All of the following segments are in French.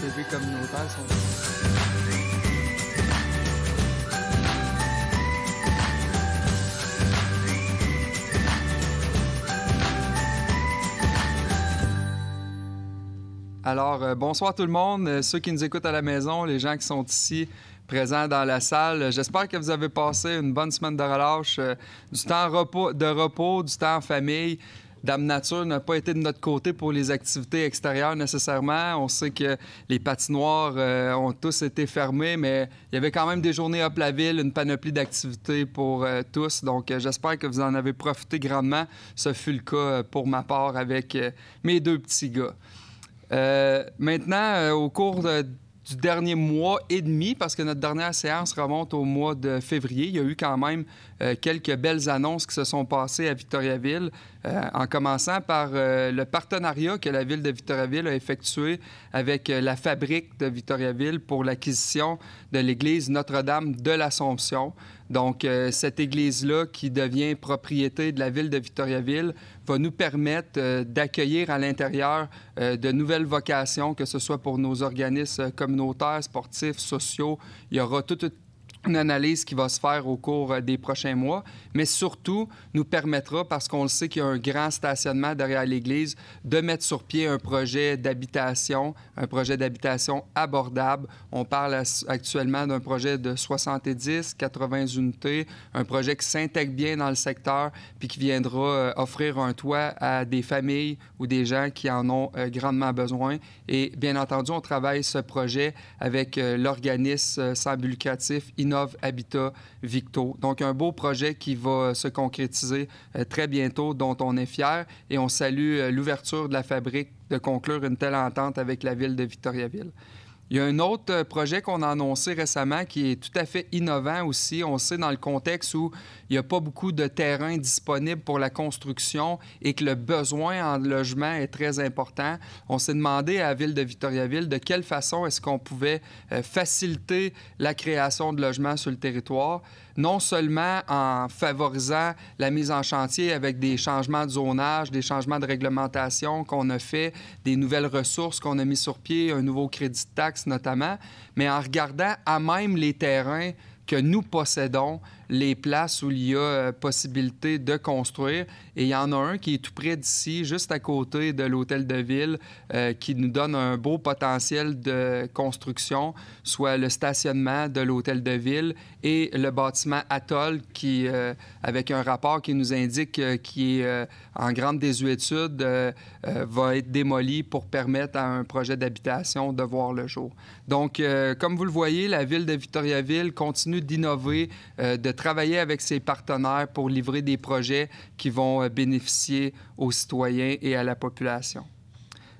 TV communautaire sont... Alors, bonsoir tout le monde, ceux qui nous écoutent à la maison, les gens qui sont ici présents dans la salle. J'espère que vous avez passé une bonne semaine de relâche, du temps de repos, du temps en famille. Dame Nature n'a pas été de notre côté pour les activités extérieures nécessairement. On sait que les patinoires ont tous été fermées, mais il y avait quand même des journées up la ville, une panoplie d'activités pour tous. Donc, j'espère que vous en avez profité grandement. Ce fut le cas pour ma part avec mes deux petits gars. Maintenant, au cours du dernier mois et demi, parce que notre dernière séance remonte au mois de février, il y a eu quand même quelques belles annonces qui se sont passées à Victoriaville, en commençant par le partenariat que la Ville de Victoriaville a effectué avec la Fabrique de Victoriaville pour l'acquisition de l'église Notre-Dame de l'Assomption. Donc, cette église-là, qui devient propriété de la Ville de Victoriaville, va nous permettre d'accueillir à l'intérieur de nouvelles vocations, que ce soit pour nos organismes communautaires, sportifs, sociaux. Il y aura toute une analyse qui va se faire au cours des prochains mois, mais surtout nous permettra, parce qu'on le sait qu'il y a un grand stationnement derrière l'église, de mettre sur pied un projet d'habitation abordable. On parle actuellement d'un projet de 70, 80 unités, un projet qui s'intègre bien dans le secteur puis qui viendra offrir un toit à des familles ou des gens qui en ont grandement besoin. Et bien entendu, on travaille ce projet avec l'organisme sans but lucratif Innov Habitat Victo. Donc, un beau projet qui va se concrétiser très bientôt, dont on est fiers. Et on salue l'ouverture de la Fabrique de conclure une telle entente avec la Ville de Victoriaville. Il y a un autre projet qu'on a annoncé récemment qui est tout à fait innovant aussi. On sait dans le contexte où il n'y a pas beaucoup de terrain disponible pour la construction et que le besoin en logement est très important. On s'est demandé à la Ville de Victoriaville de quelle façon est-ce qu'on pouvait faciliter la création de logements sur le territoire, non seulement en favorisant la mise en chantier avec des changements de zonage, des changements de réglementation qu'on a fait, des nouvelles ressources qu'on a mis sur pied, un nouveau crédit de taxe notamment, mais en regardant à même les terrains que nous possédons, les places où il y a possibilité de construire. Et il y en a un qui est tout près d'ici, juste à côté de l'hôtel de ville, qui nous donne un beau potentiel de construction, soit le stationnement de l'hôtel de ville et le bâtiment Atoll, qui, avec un rapport qui nous indique qu'il est en grande désuétude, va être démoli pour permettre à un projet d'habitation de voir le jour. Donc, comme vous le voyez, la Ville de Victoriaville continue d'innover, de travailler avec ses partenaires pour livrer des projets qui vont bénéficier aux citoyens et à la population.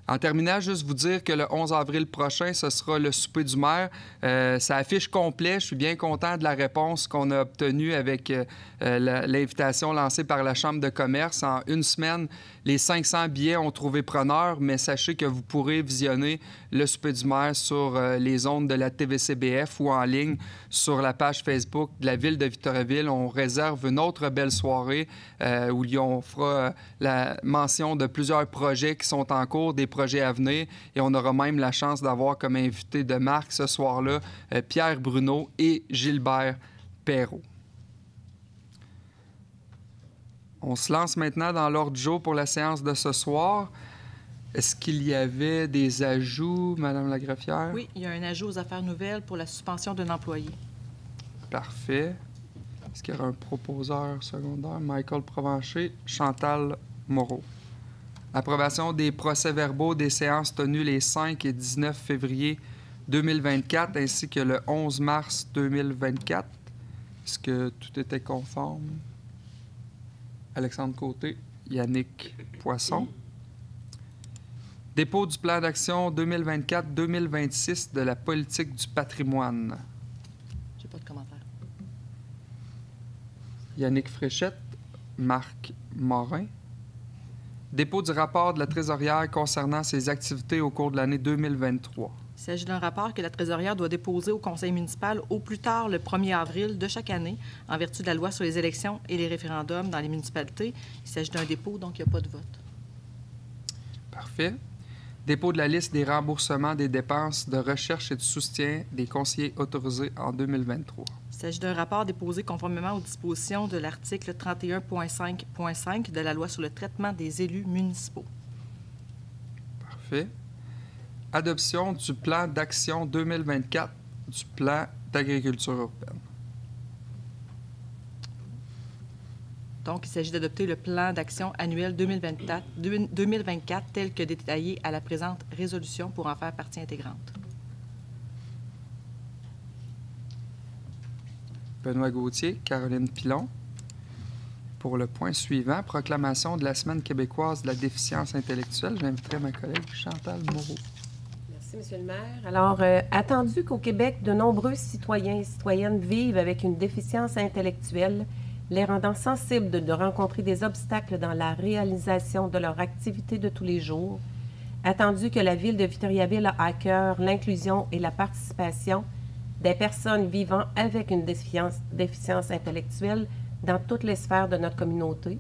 En terminant, juste vous dire que le 11 avril prochain, ce sera le souper du maire. Ça affiche complet. Je suis bien content de la réponse qu'on a obtenue avec l'invitation lancée par la Chambre de commerce. En une semaine, les 500 billets ont trouvé preneur, mais sachez que vous pourrez visionner le souper du maire sur les ondes de la TVCBF ou en ligne sur la page Facebook de la Ville de Victoriaville. On réserve une autre belle soirée où on fera la mention de plusieurs projets qui sont en cours, des projets à venir, et on aura même la chance d'avoir comme invité de marque ce soir-là Pierre Bruno et Gilbert Perrault. On se lance maintenant dans l'ordre du jour pour la séance de ce soir. Est-ce qu'il y avait des ajouts, Mme la greffière? Oui, il y a un ajout aux affaires nouvelles pour la suspension d'un employé. Parfait. Est-ce qu'il y aura un proposeur secondaire? Michael Provencher, Chantal Moreau. Approbation des procès-verbaux des séances tenues les 5 et 19 février 2024 ainsi que le 11 mars 2024. Est-ce que tout était conforme? Alexandre Côté, Yannick Poisson. Dépôt du plan d'action 2024-2026 de la politique du patrimoine. J'ai pas de commentaire. Yannick Fréchette, Marc Morin. Dépôt du rapport de la trésorière concernant ses activités au cours de l'année 2023. Il s'agit d'un rapport que la trésorière doit déposer au conseil municipal au plus tard le 1er avril de chaque année, en vertu de la loi sur les élections et les référendums dans les municipalités. Il s'agit d'un dépôt, donc il n'y a pas de vote. Parfait. Dépôt de la liste des remboursements des dépenses de recherche et de soutien des conseillers autorisés en 2023. Il s'agit d'un rapport déposé conformément aux dispositions de l'article 31.5.5 de la loi sur le traitement des élus municipaux. Parfait. Adoption du plan d'action 2024 du plan d'agriculture urbaine. Donc, il s'agit d'adopter le plan d'action annuel 2024 tel que détaillé à la présente résolution pour en faire partie intégrante. Benoît Gauthier, Caroline Pilon. Pour le point suivant, proclamation de la Semaine québécoise de la déficience intellectuelle, j'inviterai ma collègue Chantal Moreau. Merci, Monsieur le maire. Alors, attendu qu'au Québec, de nombreux citoyens et citoyennes vivent avec une déficience intellectuelle, les rendant sensibles de rencontrer des obstacles dans la réalisation de leur activité de tous les jours, attendu que la Ville de Victoriaville a à cœur l'inclusion et la participation des personnes vivant avec une déficience intellectuelle dans toutes les sphères de notre communauté,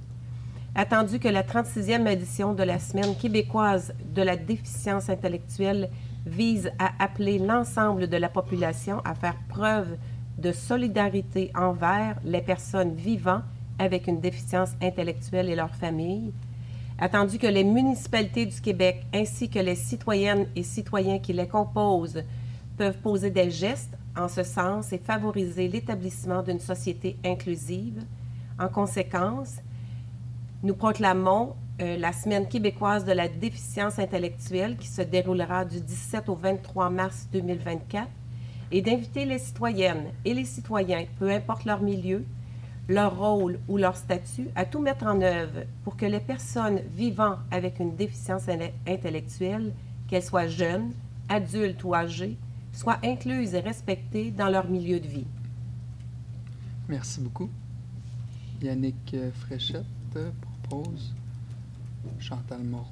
attendu que la 36e édition de la Semaine québécoise de la déficience intellectuelle vise à appeler l'ensemble de la population à faire preuve de solidarité envers les personnes vivant avec une déficience intellectuelle et leurs familles, attendu que les municipalités du Québec ainsi que les citoyennes et citoyens qui les composent peuvent poser des gestes en ce sens et favoriser l'établissement d'une société inclusive. En conséquence, nous proclamons la Semaine québécoise de la déficience intellectuelle qui se déroulera du 17 au 23 mars 2024 et d'inviter les citoyennes et les citoyens, peu importe leur milieu, leur rôle ou leur statut, à tout mettre en œuvre pour que les personnes vivant avec une déficience intellectuelle, qu'elles soient jeunes, adultes ou âgées, soient incluses et respectées dans leur milieu de vie. Merci beaucoup. Yannick Fréchette propose Chantal Moreau.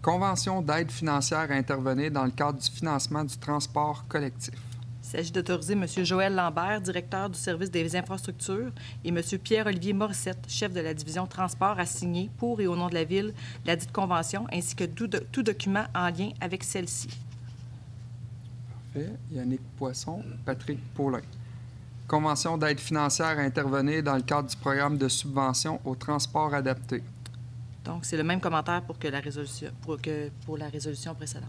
Convention d'aide financière à intervenir dans le cadre du financement du transport collectif. Il s'agit d'autoriser M. Joël Lambert, directeur du service des infrastructures, et M. Pierre-Olivier Morissette, chef de la division transport, à signer pour et au nom de la Ville ladite convention, ainsi que tout document en lien avec celle-ci. Parfait. Yannick Poisson, Patrick Paulin. Convention d'aide financière à intervenir dans le cadre du programme de subvention au transport adapté. Donc, c'est le même commentaire pour la résolution précédente.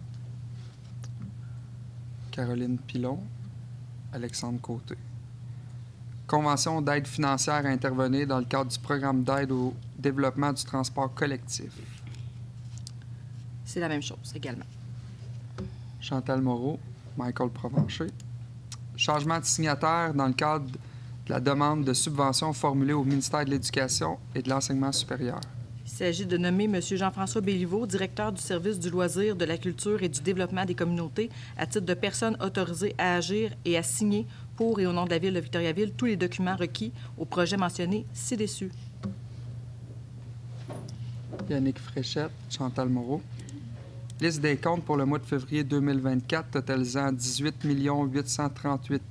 Caroline Pilon, Alexandre Côté. Convention d'aide financière à intervenir dans le cadre du programme d'aide au développement du transport collectif. C'est la même chose également. Chantal Moreau, Michael Provencher. Changement de signataire dans le cadre de la demande de subvention formulée au ministère de l'Éducation et de l'Enseignement supérieur. Il s'agit de nommer M. Jean-François Béliveau, directeur du service du loisir, de la culture et du développement des communautés, à titre de personne autorisée à agir et à signer pour et au nom de la Ville de Victoriaville tous les documents requis au projet mentionné ci-dessus. Yannick Fréchette, Chantal Moreau. Liste des comptes pour le mois de février 2024 totalisant 18 838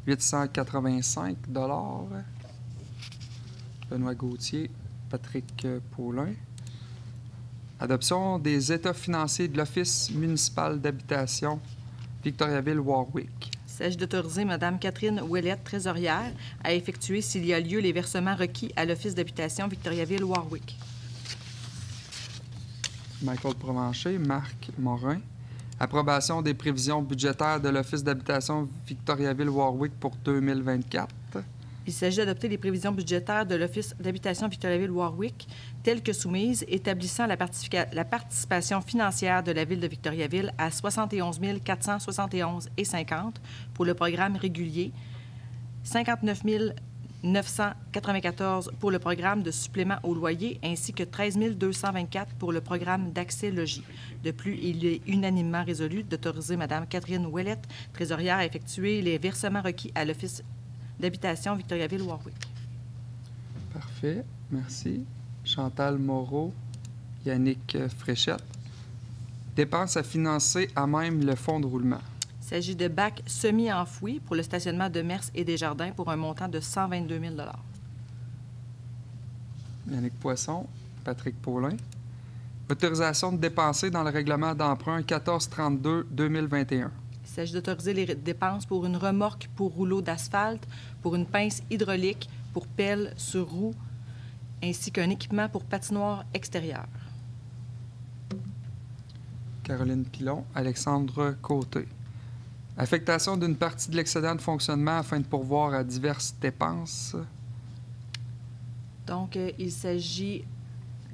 885 $. Benoît Gauthier, Patrick Paulin. Adoption des états financiers de l'Office municipal d'habitation Victoriaville-Warwick. Il s'agit d'autoriser Mme Catherine Ouellette, trésorière, à effectuer, s'il y a lieu, les versements requis à l'Office d'habitation Victoriaville-Warwick. Michael Provencher, Marc Morin. Approbation des prévisions budgétaires de l'Office d'habitation Victoriaville-Warwick pour 2024. Il s'agit d'adopter les prévisions budgétaires de l'Office d'habitation Victoriaville-Warwick telles que soumises, établissant la participation financière de la Ville de Victoriaville à 71 471,50 pour le programme régulier, 59 994 pour le programme de supplément au loyer, ainsi que 13 224 pour le programme d'accès logis. De plus, il est unanimement résolu d'autoriser Mme Catherine Ouellette, trésorière, à effectuer les versements requis à l'Office d'habitation Victoriaville-Warwick. Parfait. Merci. Chantal Moreau, Yannick Fréchette. Dépenses à financer à même le fonds de roulement. Il s'agit de bacs semi-enfouis pour le stationnement de Mers et Desjardins pour un montant de 122 000 $. Yannick Poisson, Patrick Paulin. Autorisation de dépenser dans le règlement d'emprunt 1432-2021. Il s'agit d'autoriser les dépenses pour une remorque pour rouleau d'asphalte, pour une pince hydraulique, pour pelle sur roue, ainsi qu'un équipement pour patinoire extérieure. Caroline Pilon, Alexandre Côté. Affectation d'une partie de l'excédent de fonctionnement afin de pourvoir à diverses dépenses. Donc, il s'agit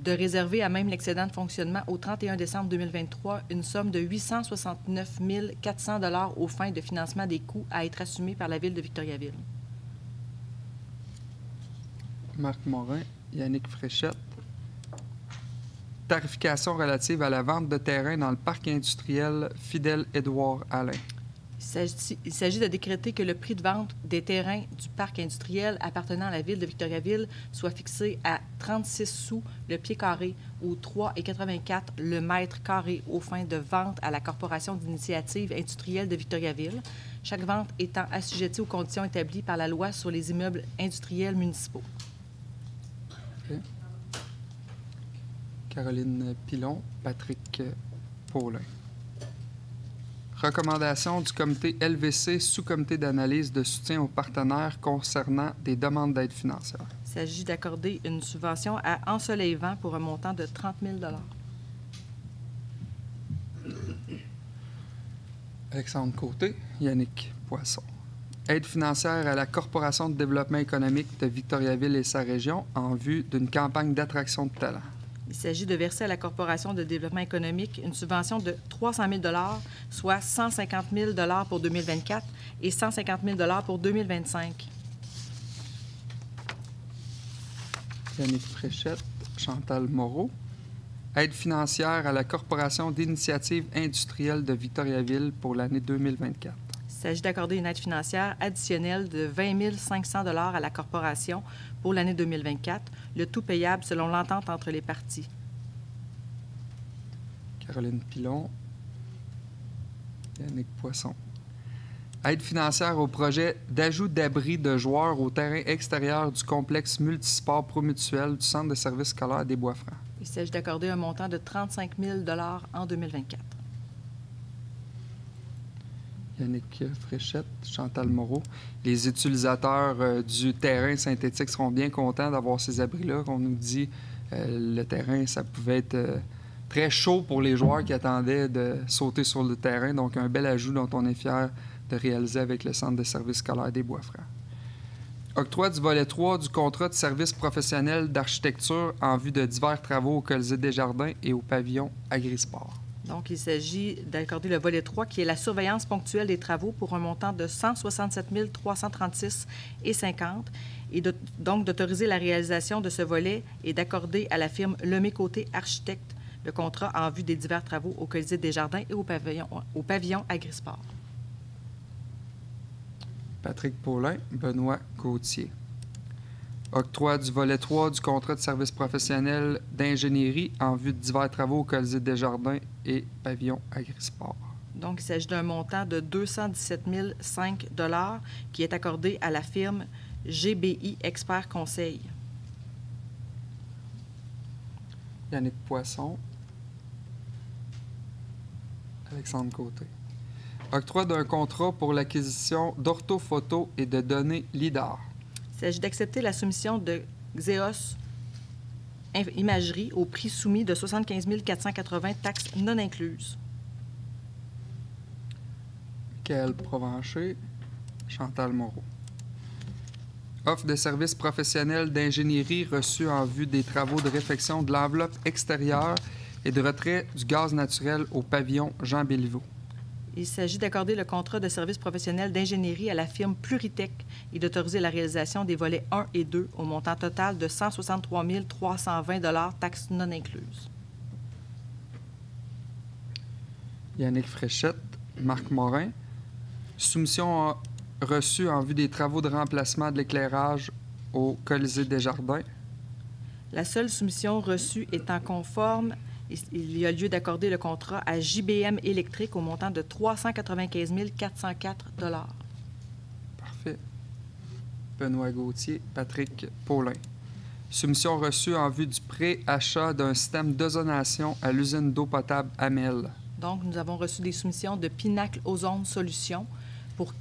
de réserver à même l'excédent de fonctionnement au 31 décembre 2023 une somme de 869 400 $ aux fins de financement des coûts à être assumés par la Ville de Victoriaville. Marc Morin, Yannick Fréchette. Tarification relative à la vente de terrain dans le parc industriel Fidèle-Édouard Alain. Il s'agit de décréter que le prix de vente des terrains du parc industriel appartenant à la Ville de Victoriaville soit fixé à 36 sous le pied carré ou 3,84 le mètre carré aux fins de vente à la Corporation d'initiative industrielle de Victoriaville, chaque vente étant assujettie aux conditions établies par la loi sur les immeubles industriels municipaux. Okay. Caroline Pilon, Patrick Paulin. Recommandation du comité LVC, sous-comité d'analyse de soutien aux partenaires concernant des demandes d'aide financière. Il s'agit d'accorder une subvention à Ensoleil-Vent pour un montant de 30 000 $. Alexandre Côté, Yannick Poisson. Aide financière à la Corporation de développement économique de Victoriaville et sa région en vue d'une campagne d'attraction de talent. Il s'agit de verser à la Corporation de développement économique une subvention de 300 000 $, soit 150 000 $ pour 2024 et 150 000 $ pour 2025. Yannick Fréchette, Chantal Moreau. Aide financière à la Corporation d'initiative industrielle de Victoriaville pour l'année 2024. Il s'agit d'accorder une aide financière additionnelle de 20 500 $ à la Corporation pour l'année 2024, le tout payable selon l'entente entre les parties. Caroline Pilon, Yannick Poisson. Aide financière au projet d'ajout d'abris de joueurs au terrain extérieur du complexe multisport promutuel du Centre de services scolaires des Bois-Francs. Il s'agit d'accorder un montant de 35 000 $ en 2024. Yannick Fréchette, Chantal Moreau. Les utilisateurs du terrain synthétique seront bien contents d'avoir ces abris-là. On nous dit le terrain, ça pouvait être très chaud pour les joueurs qui attendaient de sauter sur le terrain. Donc, un bel ajout dont on est fiers de réaliser avec le Centre de services scolaires des Bois-Francs. Octroi du volet 3 du contrat de service professionnel d'architecture en vue de divers travaux au Colisée Desjardins et au pavillon Agrisport. Donc, il s'agit d'accorder le volet 3, qui est la surveillance ponctuelle des travaux pour un montant de 167 336,50 et donc d'autoriser la réalisation de ce volet et d'accorder à la firme Lemay-Côté Architecte le contrat en vue des divers travaux au Colisée Desjardins et au pavillon Agrisport. Patrick Paulin, Benoît Gauthier. Octroi du volet 3 du contrat de service professionnel d'ingénierie en vue de divers travaux au Colisée Desjardins et pavillon Agrisport. Donc, il s'agit d'un montant de 217 005 $ qui est accordé à la firme GBI Expert Conseil. Yannick Poisson, Alexandre Côté. Octroi d'un contrat pour l'acquisition d'orthophotos et de données LIDAR. Il s'agit d'accepter la soumission de Xeos Imagerie au prix soumis de 75 480 taxes non incluses. Michael Provencher, Chantal Moreau. Offre de services professionnels d'ingénierie reçus en vue des travaux de réfection de l'enveloppe extérieure et de retrait du gaz naturel au pavillon Jean Béliveau. Il s'agit d'accorder le contrat de service professionnel d'ingénierie à la firme Pluritech et d'autoriser la réalisation des volets 1 et 2 au montant total de 163 320 $, taxes non incluses. Yannick Fréchette, Marc Morin. Soumission reçue en vue des travaux de remplacement de l'éclairage au Colisée Desjardins. La seule soumission reçue étant conforme, il y a lieu d'accorder le contrat à JBM Électrique au montant de 395 404 $. Parfait. Benoît Gauthier, Patrick Paulin. Soumission reçue en vue du pré-achat d'un système d'ozonation à l'usine d'eau potable Amel. Donc, nous avons reçu des soumissions de Pinacle Ozone Solutions pour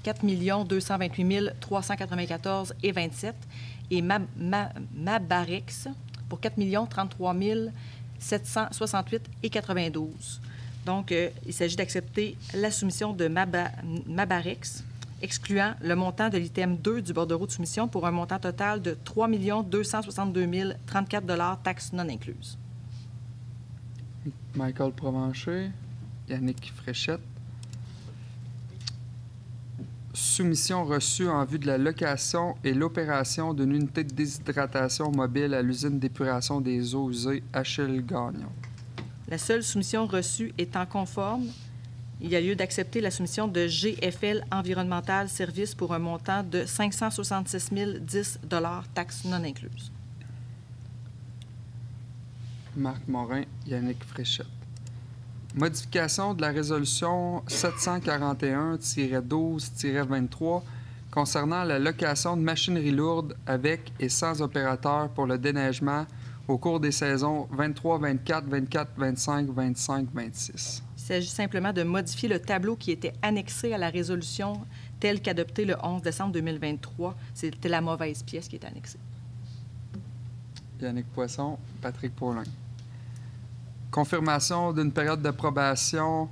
4 228 394,27 et Mabarex pour 4 033 768,92. Donc, il s'agit d'accepter la soumission de Mabarex, excluant le montant de l'item 2 du bordereau de soumission pour un montant total de 3 262 034 taxes non incluses. Michael Provencher, Yannick Fréchette. Soumission reçue en vue de la location et l'opération d'une unité de déshydratation mobile à l'usine d'épuration des eaux usées Achille Gagnon. La seule soumission reçue étant conforme, il y a lieu d'accepter la soumission de GFL Environnemental Service pour un montant de 566 010 taxes non incluses. Marc Morin, Yannick Fréchette. Modification de la résolution 741-12-23 concernant la location de machinerie lourde avec et sans opérateur pour le déneigement au cours des saisons 23-24, 24-25, 25-26. Il s'agit simplement de modifier le tableau qui était annexé à la résolution telle qu'adoptée le 11 décembre 2023. C'était la mauvaise pièce qui est annexée. Yannick Poisson, Patrick Paulin. Confirmation d'une période de probation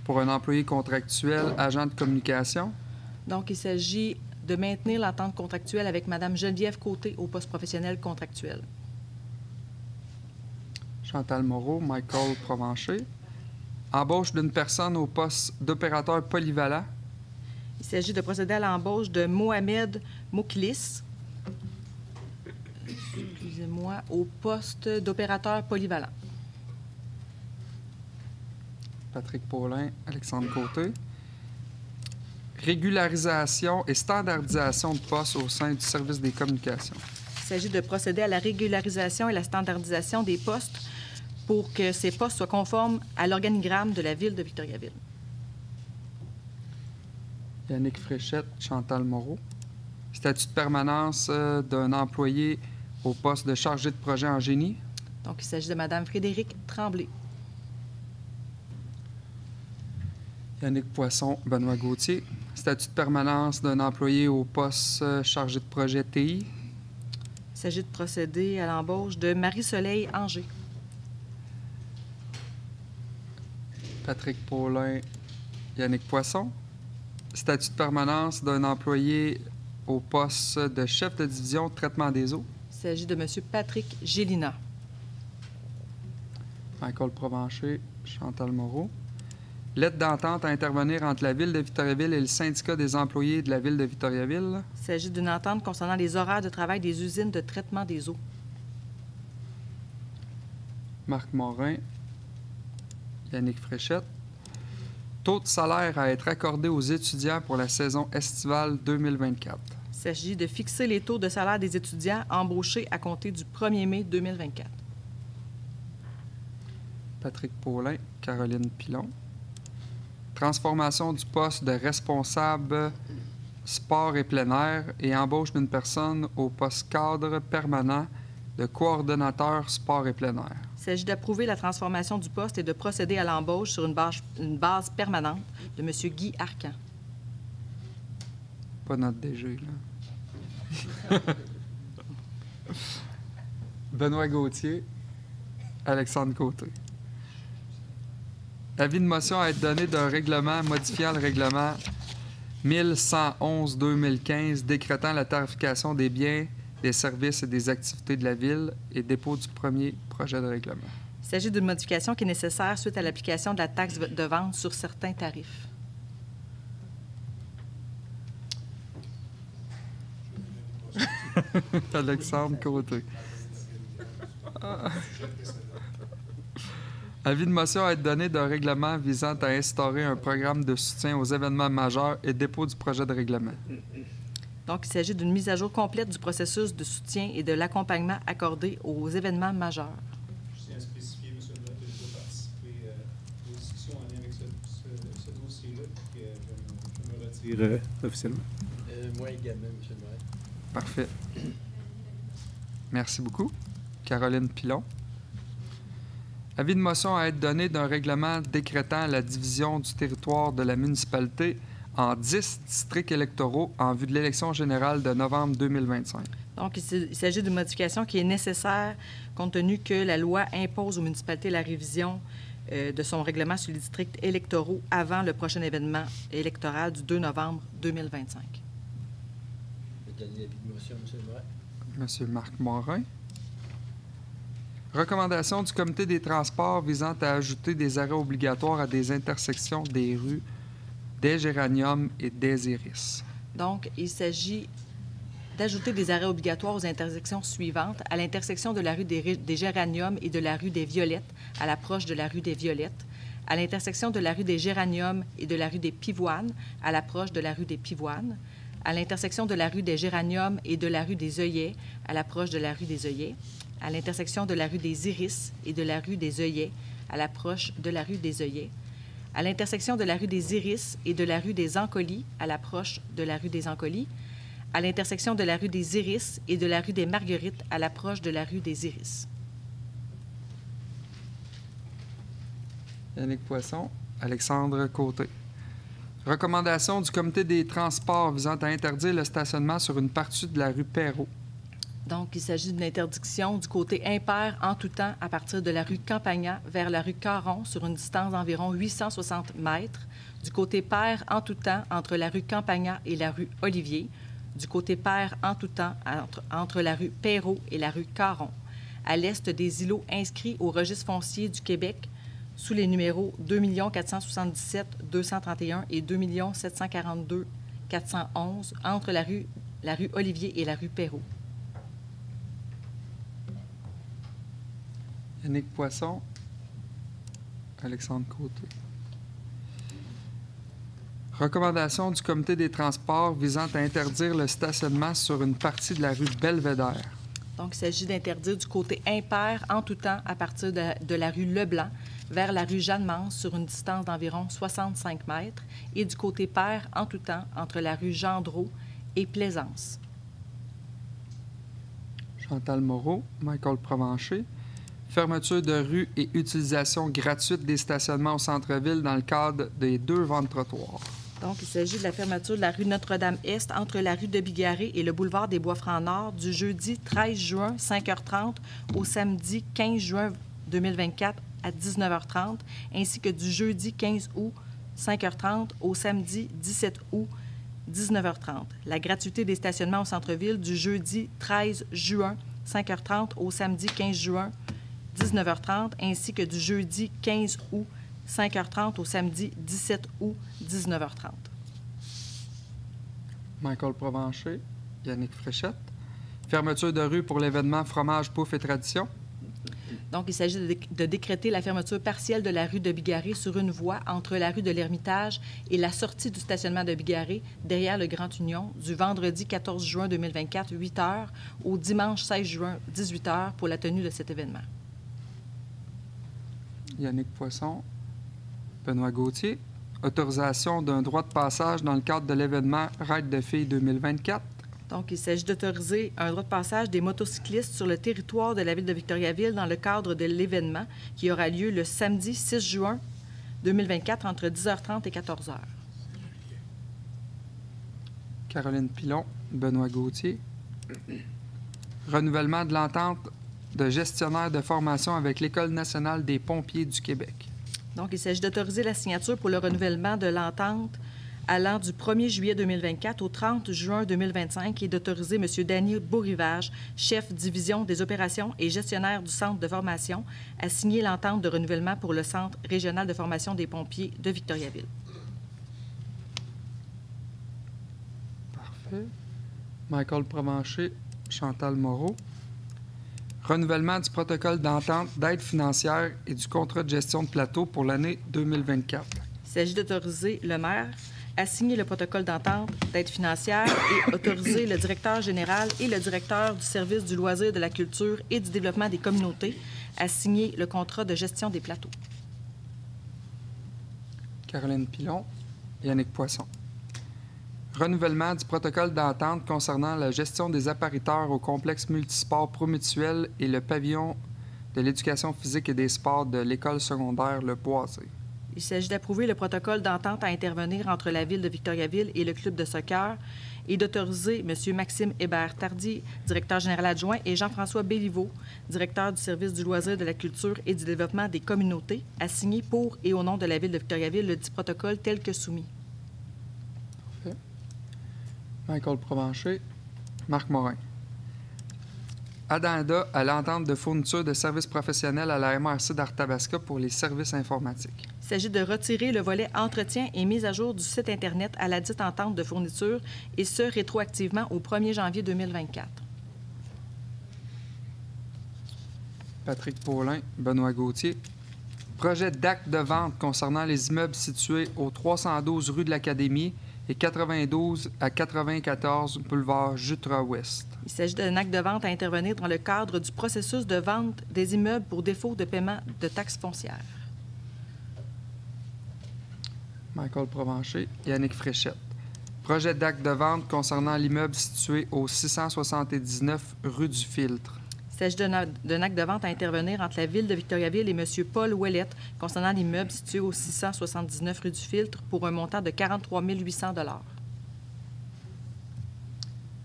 pour un employé contractuel, agent de communication. Donc, il s'agit de maintenir l'entente contractuelle avec Mme Geneviève Côté au poste professionnel contractuel. Chantal Moreau, Michael Provencher. Embauche d'une personne au poste d'opérateur polyvalent. Il s'agit de procéder à l'embauche de Mohamed Mouklis, excusez-moi, au poste d'opérateur polyvalent. Patrick Paulin, Alexandre Côté. Régularisation et standardisation de postes au sein du service des communications. Il s'agit de procéder à la régularisation et la standardisation des postes pour que ces postes soient conformes à l'organigramme de la Ville de Victoriaville. Yannick Fréchette, Chantal Moreau. Statut de permanence d'un employé au poste de chargé de projet en génie. Donc, il s'agit de Mme Frédérique Tremblay. Yannick Poisson, Benoît Gauthier. Statut de permanence d'un employé au poste chargé de projet TI. Il s'agit de procéder à l'embauche de Marie-Soleil Anger. Patrick Paulin, Yannick Poisson. Statut de permanence d'un employé au poste de chef de division de traitement des eaux. Il s'agit de M. Patrick Gélina. Michael Provencher, Chantal Moreau. Lettre d'entente à intervenir entre la Ville de Victoriaville et le syndicat des employés de la Ville de Victoriaville. Il s'agit d'une entente concernant les horaires de travail des usines de traitement des eaux. Marc Morin, Yannick Fréchette. Taux de salaire à être accordé aux étudiants pour la saison estivale 2024. Il s'agit de fixer les taux de salaire des étudiants embauchés à compter du 1er mai 2024. Patrick Paulin, Caroline Pilon. Transformation du poste de responsable sport et plein air et embauche d'une personne au poste cadre permanent de coordonnateur sport et plein air. Il s'agit d'approuver la transformation du poste et de procéder à l'embauche sur une base permanente de M. Guy Arcan. Pas notre DG, là. Benoît Gauthier, Alexandre Côté. Avis de motion à être donné d'un règlement modifiant le règlement 1111-2015 décrétant la tarification des biens, des services et des activités de la Ville et dépôt du premier projet de règlement. Il s'agit d'une modification qui est nécessaire suite à l'application de la taxe de vente sur certains tarifs. Alexandre Côté. Avis de motion à être donné d'un règlement visant à instaurer un programme de soutien aux événements majeurs et dépôt du projet de règlement. Donc, il s'agit d'une mise à jour complète du processus de soutien et de l'accompagnement accordé aux événements majeurs. Je tiens à spécifier, M. le maire, que je dois participer aux discussions en lien avec ce dossier-là, puis je me retire officiellement. Moi également, M. le maire. Parfait. Merci beaucoup. Caroline Pilon. Avis de motion à être donné d'un règlement décrétant la division du territoire de la municipalité en 10 districts électoraux en vue de l'élection générale de novembre 2025. Donc, il s'agit d'une modification qui est nécessaire compte tenu que la loi impose aux municipalités la révision de son règlement sur les districts électoraux avant le prochain événement électoral du 2 novembre 2025. Je vais donner l'avis de motion, M. le maire. Monsieur Marc Morin. Recommandation du Comité des transports visant à ajouter des arrêts obligatoires à des intersections des rues des Géraniums et des Iris. Donc, il s'agit d'ajouter des arrêts obligatoires aux intersections suivantes, à l'intersection de la rue des Géraniums et de la rue des Violettes, à l'approche de la rue des Violettes, à l'intersection de la rue des Géraniums et de la rue des Pivoines, à l'approche de la rue des Pivoines, à l'intersection de la rue des Géraniums et de la rue des Œillets, à l'approche de la rue des Œillets, à l'intersection de la rue des Iris et de la rue des Œillets, à l'approche de la rue des Œillets, à l'intersection de la rue des Iris et de la rue des Ancolis, à l'approche de la rue des Ancolis, à l'intersection de la rue des Iris et de la rue des Marguerites, à l'approche de la rue des Iris. Yannick Poisson, Alexandre Côté. Recommandation du Comité des transports visant à interdire le stationnement sur une partie de la rue Perrault. Donc, il s'agit d'une interdiction du côté impair en tout temps à partir de la rue Campagna vers la rue Caron sur une distance d'environ 860 mètres, du côté pair en tout temps entre la rue Campagna et la rue Olivier, du côté pair en tout temps entre la rue Perrault et la rue Caron, à l'est des îlots inscrits au registre foncier du Québec sous les numéros 2 477 231 et 2 742 411 entre la rue Olivier et la rue Perrault. Yannick Poisson, Alexandre Côté. Recommandation du Comité des transports visant à interdire le stationnement sur une partie de la rue Belvédère. Donc, il s'agit d'interdire du côté impair en tout temps à partir de la rue Leblanc vers la rue Jeanne-Mance sur une distance d'environ 65 mètres et du côté pair en tout temps entre la rue Gendreau et Plaisance. Chantal Moreau, Michael Provencher. Fermeture de rue et utilisation gratuite des stationnements au centre-ville dans le cadre des 2 ventes trottoirs. Donc, il s'agit de la fermeture de la rue Notre-Dame-Est entre la rue de Bigarré et le boulevard des Bois-Francs-Nord du jeudi 13 juin, 5h30, au samedi 15 juin 2024 à 19h30, ainsi que du jeudi 15 août, 5h30, au samedi 17 août, 19h30. La gratuité des stationnements au centre-ville du jeudi 13 juin, 5h30, au samedi 15 juin, 19h30, ainsi que du jeudi 15 août, 5h30 au samedi 17 août, 19h30. Michael Provencher, Yannick Fréchette. Fermeture de rue pour l'événement Fromage, Pouf et Tradition. Donc, il s'agit de décréter la fermeture partielle de la rue de Bigarré sur une voie entre la rue de l'Ermitage et la sortie du stationnement de Bigarré derrière le Grand Union du vendredi 14 juin 2024, 8h, au dimanche 16 juin, 18h, pour la tenue de cet événement. Yannick Poisson, Benoît Gauthier. Autorisation d'un droit de passage dans le cadre de l'événement Ride de filles 2024. Donc, il s'agit d'autoriser un droit de passage des motocyclistes sur le territoire de la ville de Victoriaville dans le cadre de l'événement qui aura lieu le samedi 6 juin 2024 entre 10h30 et 14h. Caroline Pilon, Benoît Gauthier. Renouvellement de l'entente de gestionnaire de formation avec l'École nationale des pompiers du Québec. Donc, il s'agit d'autoriser la signature pour le renouvellement de l'entente allant du 1er juillet 2024 au 30 juin 2025 et d'autoriser M. Danny Beaurivage, chef division des opérations et gestionnaire du centre de formation, à signer l'entente de renouvellement pour le Centre régional de formation des pompiers de Victoriaville. Parfait. Michael Provencher, Chantal Moreau. Renouvellement du protocole d'entente d'aide financière et du contrat de gestion de plateau pour l'année 2024. Il s'agit d'autoriser le maire à signer le protocole d'entente d'aide financière et autoriser le directeur général et le directeur du service du loisir, de la culture et du développement des communautés à signer le contrat de gestion des plateaux. Caroline Pilon, Yannick Poisson. Renouvellement du protocole d'entente concernant la gestion des appariteurs au complexe multisport Promutuel et le pavillon de l'éducation physique et des sports de l'école secondaire Le Boisé. Il s'agit d'approuver le protocole d'entente à intervenir entre la Ville de Victoriaville et le club de soccer et d'autoriser M. Maxime Hébert-Tardy, directeur général adjoint, et Jean-François Béliveau, directeur du service du loisir, de la culture et du développement des communautés, à signer pour et au nom de la Ville de Victoriaville le dit protocole tel que soumis. Parfait. Michael Provencher. Marc Morin. Addenda à l'entente de fourniture de services professionnels à la MRC d'Arthabasca pour les services informatiques. Il s'agit de retirer le volet entretien et mise à jour du site Internet à la dite entente de fourniture, et ce, rétroactivement au 1er janvier 2024. Patrick Paulin, Benoît Gauthier. Projet d'acte de vente concernant les immeubles situés au 312 rue de l'Académie et 92 à 94 boulevard Jutra-Ouest. Il s'agit d'un acte de vente à intervenir dans le cadre du processus de vente des immeubles pour défaut de paiement de taxes foncières. Michael Provencher, Yannick Fréchette. Projet d'acte de vente concernant l'immeuble situé au 679 rue du Filtre. Il s'agit d'un acte de vente à intervenir entre la Ville de Victoriaville et M. Paul Ouellette concernant l'immeuble situé au 679 rue du Filtre pour un montant de 43 800 $.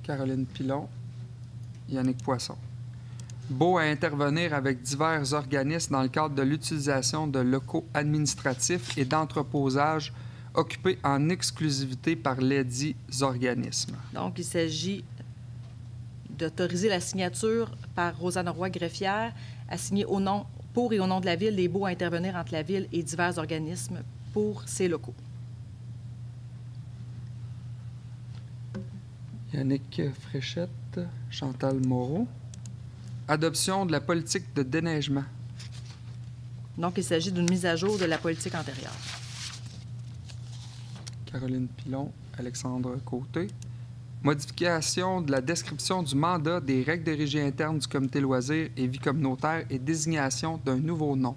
Caroline Pilon, Yannick Poisson. Beau à intervenir avec divers organismes dans le cadre de l'utilisation de locaux administratifs et d'entreposage occupés en exclusivité par lesdits organismes. Donc, il s'agit d'autoriser la signature par Rosanne Roy greffière à signer au nom, pour et au nom de la Ville, les baux à intervenir entre la Ville et divers organismes pour ces locaux. Yannick Fréchette, Chantal Moreau. Adoption de la politique de déneigement. Donc, il s'agit d'une mise à jour de la politique antérieure. Caroline Pilon, Alexandre Côté. Modification de la description du mandat des règles de régie interne du comité loisirs et vie communautaire et désignation d'un nouveau nom.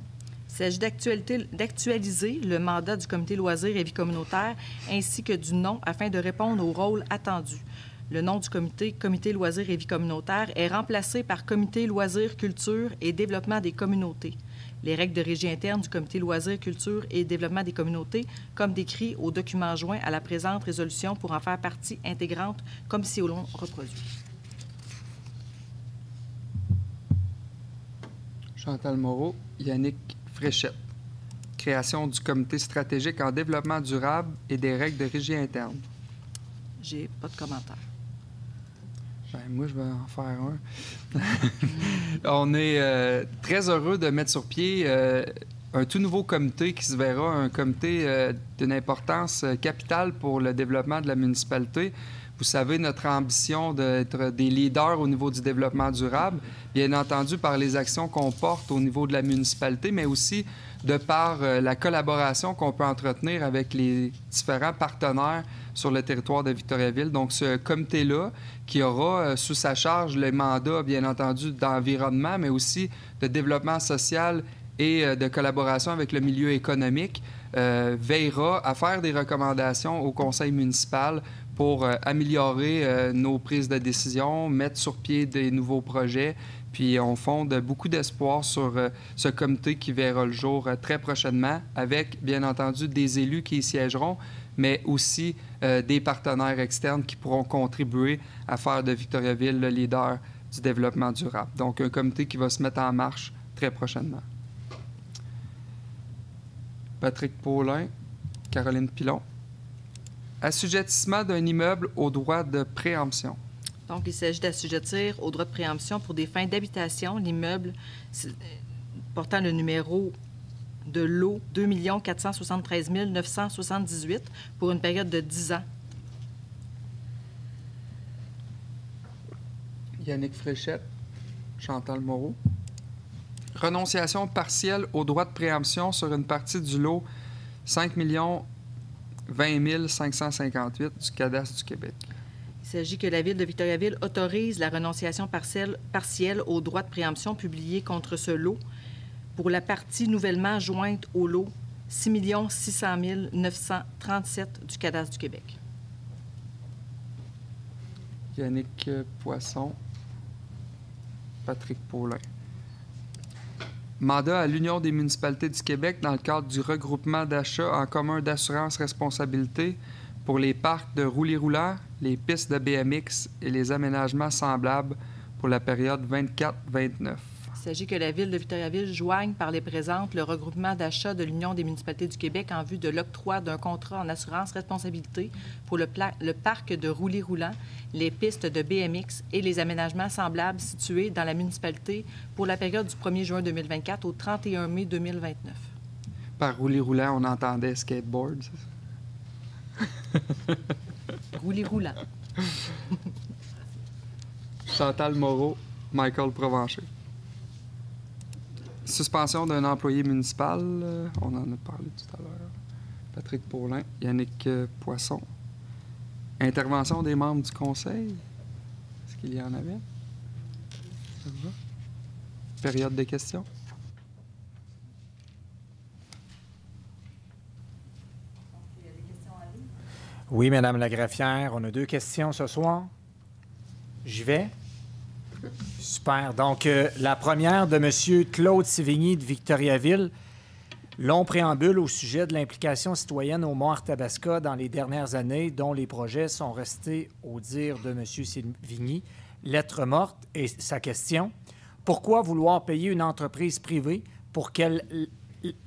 Il s'agit d'actualiser le mandat du comité loisirs et vie communautaire ainsi que du nom afin de répondre au rôle attendu. Le nom du comité loisirs et vie communautaire est remplacé par comité loisirs, culture et développement des communautés. Les règles de régie interne du comité loisirs, culture et développement des communautés, comme décrit au document joint à la présente résolution pour en faire partie intégrante, comme si au long reproduit. Chantal Moreau, Yannick Fréchette. Création du comité stratégique en développement durable et des règles de régie interne. J'ai pas de commentaire. Ben, moi, je vais en faire un. On est très heureux de mettre sur pied un tout nouveau comité qui se verra un comité d'une importance capitale pour le développement de la municipalité. Vous savez, notre ambition d'être des leaders au niveau du développement durable, bien entendu par les actions qu'on porte au niveau de la municipalité, mais aussi de par la collaboration qu'on peut entretenir avec les différents partenaires sur le territoire de Victoriaville. Donc, ce comité-là, qui aura sous sa charge les mandats, bien entendu, d'environnement, mais aussi de développement social et de collaboration avec le milieu économique, veillera à faire des recommandations au conseil municipal pour améliorer nos prises de décision, mettre sur pied des nouveaux projets. Puis on fonde beaucoup d'espoir sur ce comité qui verra le jour très prochainement, avec, bien entendu, des élus qui y siégeront, mais aussi des partenaires externes qui pourront contribuer à faire de Victoriaville le leader du développement durable. Donc, un comité qui va se mettre en marche très prochainement. Patrick Paulin, Caroline Pilon. Assujettissement d'un immeuble au droit de préemption. Donc, il s'agit d'assujettir au droit de préemption pour des fins d'habitation l'immeuble portant le numéro de lot 2 473 978 pour une période de 10 ans. Yannick Fréchette, Chantal Moreau. Renonciation partielle au droit de préemption sur une partie du lot 5 20 558 du cadastre du Québec. Il s'agit que la Ville de Victoriaville autorise la renonciation partielle au droit de préemption publié contre ce lot pour la partie nouvellement jointe au lot 6 600 937 du cadastre du Québec. Yannick Poisson. Patrick Paulin. Mandat à l'Union des municipalités du Québec dans le cadre du regroupement d'achats en commun d'assurance responsabilité pour les parcs de roulis-roulants, les pistes de BMX et les aménagements semblables pour la période 24-29. Il s'agit que la Ville de Victoriaville joigne par les présentes le regroupement d'achat de l'Union des municipalités du Québec en vue de l'octroi d'un contrat en assurance responsabilité pour le parc de roulis-roulants, les pistes de BMX et les aménagements semblables situés dans la municipalité pour la période du 1er juin 2024 au 31 mai 2029. Par roulis-roulant, on entendait skateboard. Roulis-roulants. Chantal Moreau, Michael Provencher. Suspension d'un employé municipal, on en a parlé tout à l'heure. Patrick Paulin, Yannick Poisson. Intervention des membres du conseil. Est-ce qu'il y en avait? Ça va? Période de questions. Oui, Madame la greffière, on a 2 questions ce soir. J'y vais. Super. Donc, la première de M. Claude Sévigny de Victoriaville. Long préambule au sujet de l'implication citoyenne au Mont-Arthabasca dans les dernières années, dont les projets sont restés au dire de M. Sévigny. Lettre morte. Et sa question, pourquoi vouloir payer une entreprise privée pour qu'elle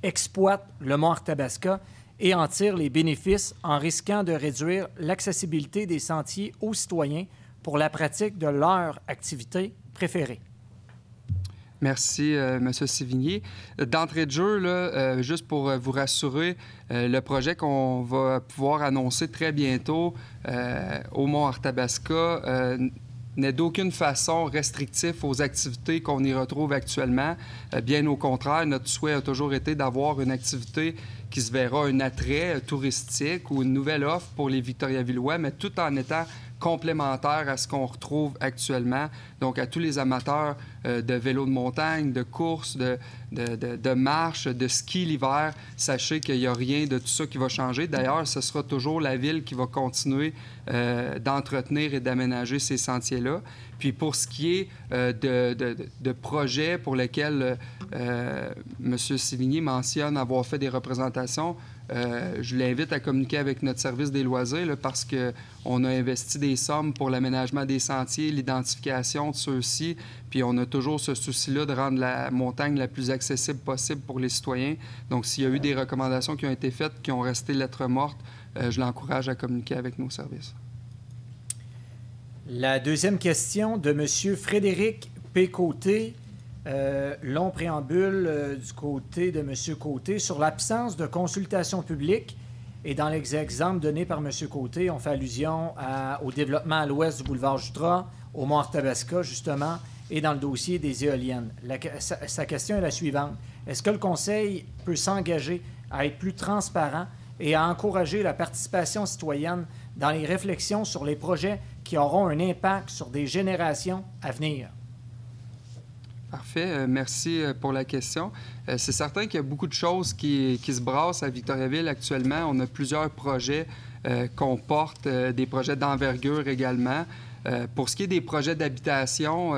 exploite le Mont-Arthabasca et en tire les bénéfices en risquant de réduire l'accessibilité des sentiers aux citoyens pour la pratique de leur activité préférée? Merci, M. Sévigny. D'entrée de jeu, là, juste pour vous rassurer, le projet qu'on va pouvoir annoncer très bientôt au Mont-Arthabasca n'est d'aucune façon restrictif aux activités qu'on y retrouve actuellement. Bien au contraire, notre souhait a toujours été d'avoir une activité qui se verra un attrait touristique ou une nouvelle offre pour les Victoriavillois, mais tout en étant complémentaire à ce qu'on retrouve actuellement. Donc, à tous les amateurs de vélo de montagne, de course, de marche, de ski l'hiver, sachez qu'il n'y a rien de tout ça qui va changer. D'ailleurs, ce sera toujours la Ville qui va continuer d'entretenir et d'aménager ces sentiers-là. Puis pour ce qui est de projets pour lesquels M. Sévigny mentionne avoir fait des représentations, je l'invite à communiquer avec notre service des loisirs là, parce qu'on a investi des sommes pour l'aménagement des sentiers, l'identification de ceux-ci, puis on a toujours ce souci-là de rendre la montagne la plus accessible possible pour les citoyens. Donc, s'il y a eu des recommandations qui ont été faites, qui ont resté lettre morte, je l'encourage à communiquer avec nos services. La deuxième question de M. Frédéric P. Côté. Long préambule du côté de M. Côté sur l'absence de consultation publique. Et dans les exemples donnés par M. Côté, on fait allusion au développement à l'ouest du boulevard Jutra, au Mont-Arthabasca, justement, et dans le dossier des éoliennes. Sa question est la suivante. Est-ce que le Conseil peut s'engager à être plus transparent et à encourager la participation citoyenne dans les réflexions sur les projets qui auront un impact sur des générations à venir? Parfait. Merci pour la question. C'est certain qu'il y a beaucoup de choses qui se brassent à Victoriaville actuellement. On a plusieurs projets qu'on porte, des projets d'envergure également. Pour ce qui est des projets d'habitation,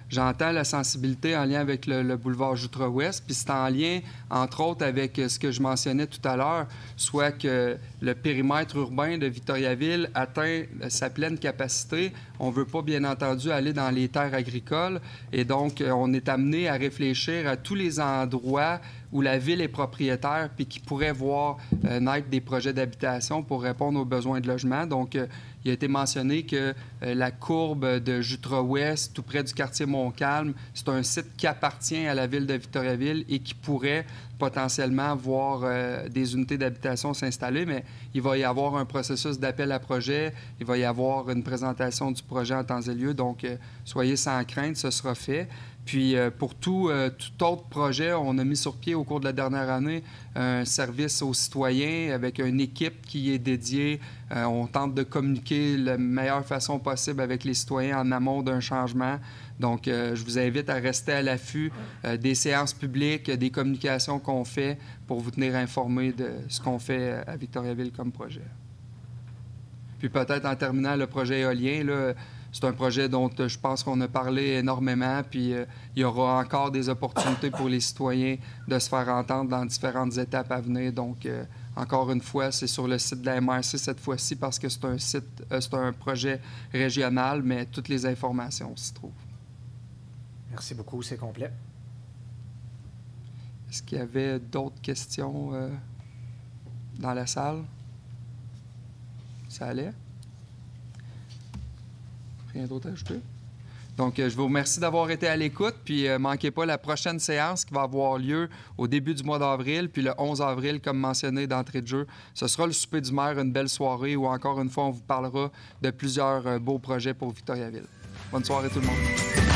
j'entends la sensibilité en lien avec le boulevard Jutra-Ouest, puis c'est en lien, entre autres, avec ce que je mentionnais tout à l'heure, soit que le périmètre urbain de Victoriaville atteint sa pleine capacité. On ne veut pas, bien entendu, aller dans les terres agricoles, et donc on est amené à réfléchir à tous les endroits où la ville est propriétaire puis qui pourrait voir naître des projets d'habitation pour répondre aux besoins de logement. Donc, il a été mentionné que la courbe de Jutra-Ouest, tout près du quartier Montcalm, c'est un site qui appartient à la ville de Victoriaville et qui pourrait potentiellement voir des unités d'habitation s'installer, mais il va y avoir un processus d'appel à projet, il va y avoir une présentation du projet en temps et lieu, donc soyez sans crainte, ce sera fait. Puis pour tout autre projet, on a mis sur pied au cours de la dernière année un service aux citoyens avec une équipe qui est dédiée. On tente de communiquer de la meilleure façon possible avec les citoyens en amont d'un changement. Donc, je vous invite à rester à l'affût des séances publiques, des communications qu'on fait pour vous tenir informés de ce qu'on fait à Victoriaville comme projet. Puis peut-être en terminant le projet éolien, là, c'est un projet dont je pense qu'on a parlé énormément, puis il y aura encore des opportunités pour les citoyens de se faire entendre dans différentes étapes à venir. Donc, encore une fois, c'est sur le site de la MRC cette fois-ci parce que c'est un projet régional, mais toutes les informations s'y trouvent. Merci beaucoup, c'est complet. Est-ce qu'il y avait d'autres questions dans la salle? Ça allait? Rien d'autre à ajouter? Donc, je vous remercie d'avoir été à l'écoute, puis manquez pas la prochaine séance qui va avoir lieu au début du mois d'avril, puis le 11 avril, comme mentionné d'entrée de jeu. Ce sera le souper du maire, une belle soirée où, encore une fois, on vous parlera de plusieurs beaux projets pour Victoriaville. Bonne soirée tout le monde.